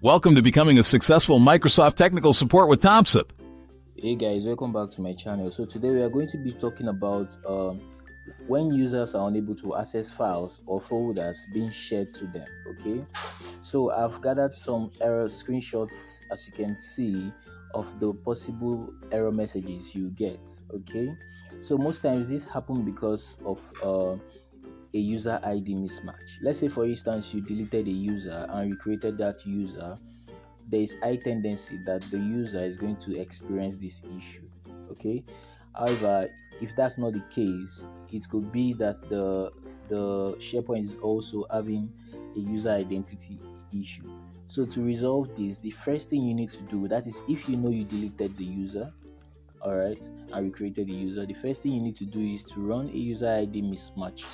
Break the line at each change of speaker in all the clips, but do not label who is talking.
Welcome to becoming a successful Microsoft technical support with Thompson.
Hey guys, welcome back to my channel. So today we are going to be talking about when users are unable to access files or folders being shared to them. Okay, so I've gathered some error screenshots, as you can see, of the possible error messages you get. Okay, so most times this happen because of a user ID mismatch. Let's say, for instance, you deleted a user and recreated that user. There is high tendency that the user is going to experience this issue. Okay, however, if that's not the case, it could be that the SharePoint is also having a user identity issue. So to resolve this, the first thing you need to do, that is, if you know you deleted the user, all right, and recreated the user, the first thing you need to do is to run a user ID mismatch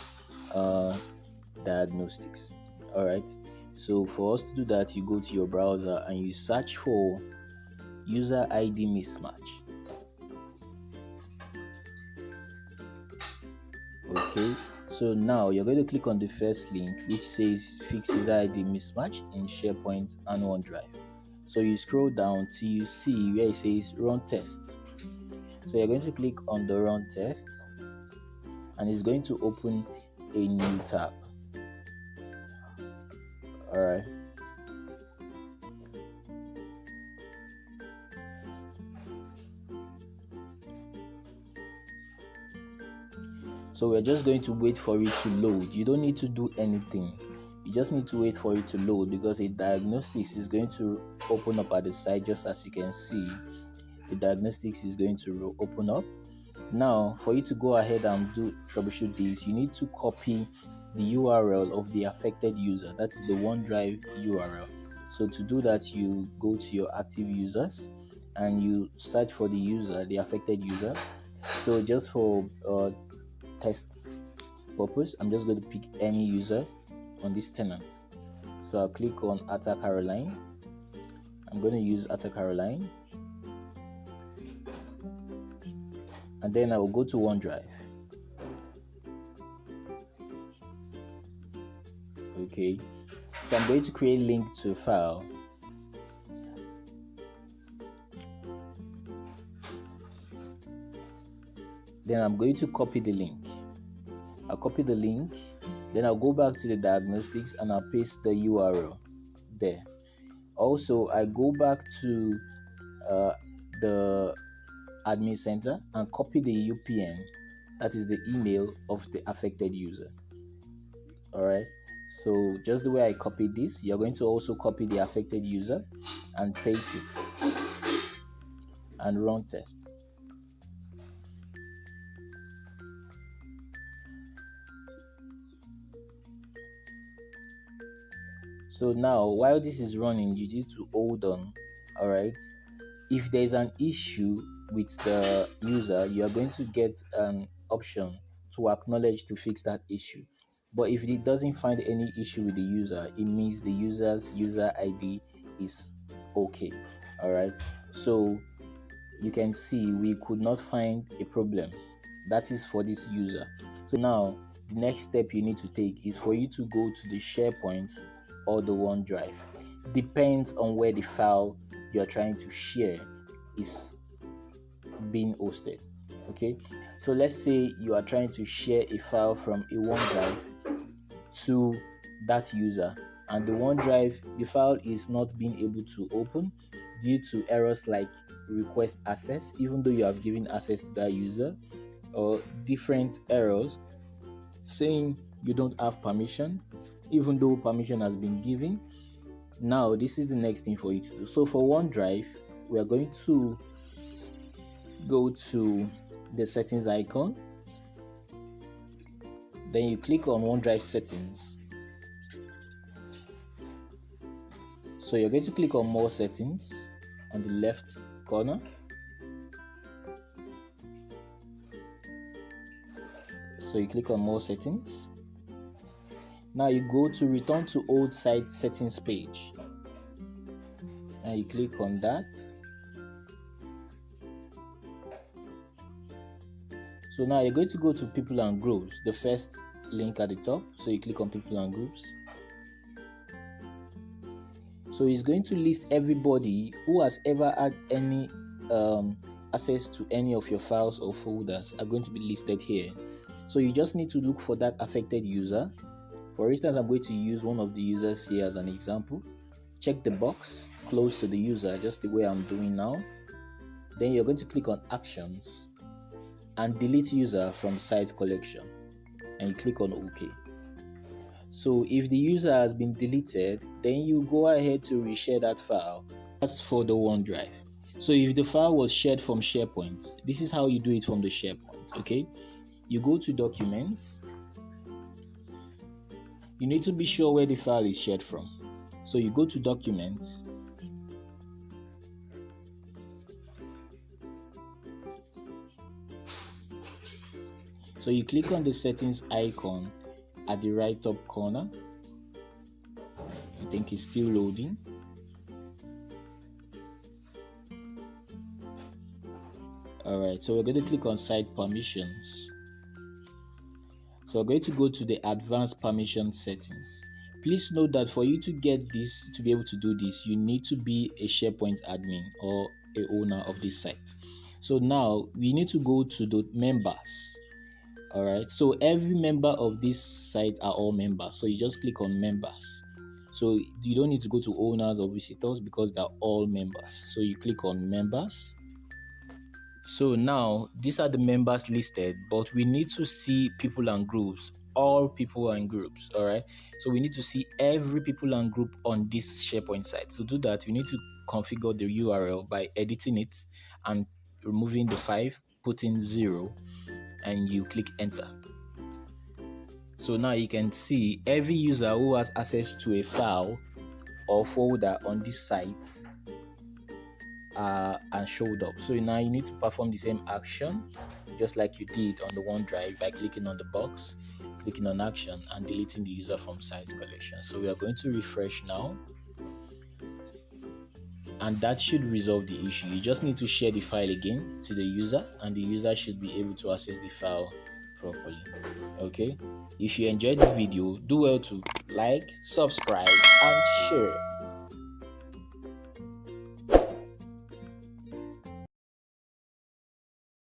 diagnostics. All right, so for us to do that, you go to your browser and you search for user ID mismatch. Okay, so now you're going to click on the first link, which says fix user ID mismatch in SharePoint and OneDrive. So you scroll down till you see where it says run tests. So you're going to click on the run tests and it's going to open a new tab. All right, so we're just going to wait for it to load. You don't need to do anything, you just need to wait for it to load, because a diagnostics is going to open up at the side. Just as you can see, the diagnostics is going to open up. Now for you to go ahead and do troubleshoot this, you need to copy the URL of the affected user, that is the OneDrive URL. So to do that, you go to your active users and you search for the user, the affected user. So just for test purpose, I'm just going to pick any user on this tenant. So I'll click on Atta Caroline. I'm going to use Atta Caroline, and then I will go to OneDrive. Okay, so I'm going to create a link to a file. Then I'm going to copy the link. I'll copy the link, then I'll go back to the diagnostics and I'll paste the URL there. Also, I go back to the admin center and copy the UPN, that is the email of the affected user. All right, so just the way I copied this, you're going to also copy the affected user and paste it and run tests. So now while this is running, you need to hold on. All right, if there is an issue with the user, you are going to get an option to acknowledge to fix that issue. But if it doesn't find any issue with the user, it means the user's user ID is okay. All right, so you can see we could not find a problem. That is for this user. So now the next step you need to take is for you to go to the SharePoint or the OneDrive. Depends on where the file you are trying to share is being hosted. Okay, so let's say you are trying to share a file from a OneDrive to that user, and the OneDrive, the file is not being able to open due to errors like request access, even though you have given access to that user, or different errors saying you don't have permission even though permission has been given. Now this is the next thing for you to do. So for OneDrive, we are going to go to the settings icon, then you click on OneDrive settings. So you're going to click on more settings on the left corner. So you click on more settings. Now you go to return to old site settings page and you click on that. So now you're going to go to people and groups, the first link at the top. So you click on people and groups. So it's going to list everybody who has ever had any access to any of your files or folders are going to be listed here. So you just need to look for that affected user. For instance, I'm going to use one of the users here as an example. Check the box close to the user, just the way I'm doing now. Then you're going to click on Actions and delete user from site collection, and you click on OK. So if the user has been deleted, then you go ahead to reshare that file. That's for the OneDrive. So if the file was shared from SharePoint, this is how you do it from the SharePoint, okay? You go to Documents. You need to be sure where the file is shared from. So you go to Documents. So you click on the settings icon at the right top corner. I think it's still loading. Alright, so we're going to click on Site Permissions. So we're going to go to the Advanced Permission Settings. Please note that for you to get this, to be able to do this, you need to be a SharePoint admin or a owner of this site. So now we need to go to the members. Alright, so every member of this site are all members. So you just click on members. So you don't need to go to owners or visitors because they're all members. So you click on members. So now these are the members listed, but we need to see people and groups, all people and groups. Alright, so we need to see every people and group on this SharePoint site. So to do that, we need to configure the URL by editing it and removing the 5, putting 0, and you click enter. So now you can see every user who has access to a file or folder on this site and showed up. So now you need to perform the same action just like you did on the OneDrive by clicking on the box, clicking on action, and deleting the user from site collection. So we are going to refresh now, and that should resolve the issue. You just need to share the file again to the user, and the user should be able to access the file properly. Okay, if you enjoyed the video, do well to like, subscribe, and share.